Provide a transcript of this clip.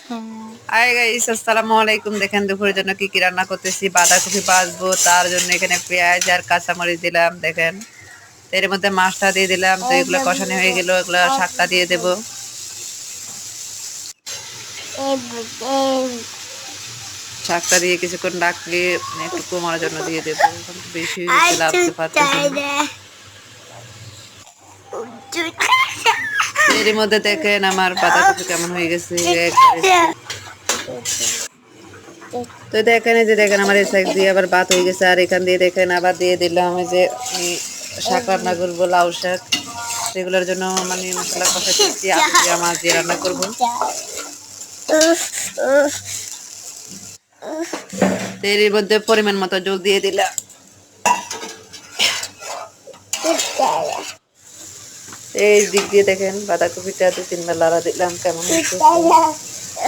Hi guys, আসসালামু আলাইকুম। দেখেন দুপুরের জন্য কি কি রান্না করতেছি। বাঁধাকপি ভাজবো, তার জন্য এখানে পেঁয়াজ আর কাঁচামরিচ দিলাম। দেখেন এর মধ্যে মাছটা দিয়ে দিলাম। তো এগুলো কষানো হয়ে গেল, এগুলো শাকটা দিয়ে দেব। শাকটা দিয়ে কিছুক্ষণ রাখলে একটু কমার জন্য দিয়ে দেবো। এখন তো বেশি হয়ে গেছে, লাগতে পারতেছি না। এর মধ্যে দেখেন আমার বাঁধাকপি কেমন হয়ে গেছে একবারে। তো দেখেন এই যে দেখেন আমার এই সাইড দিয়ে আবার ভাত হয়ে গেছে, আর এখান দিয়ে দেখেন আবার দিয়ে দিলাম এই যে আমি শাক রান্না করবো, লাউ শাক। সেগুলোর জন্য মানে মশলা কষাইতেছি, আলু দিয়ে মাছ দিয়ে রান্না করবো। এর মধ্যে পরিমাণ মতো জল দিয়ে দিলাম। এই দিক দিয়ে দেখেন বাঁধাকপিটা 2-3 বার লাড়া দিলাম, কেমন হচ্ছে।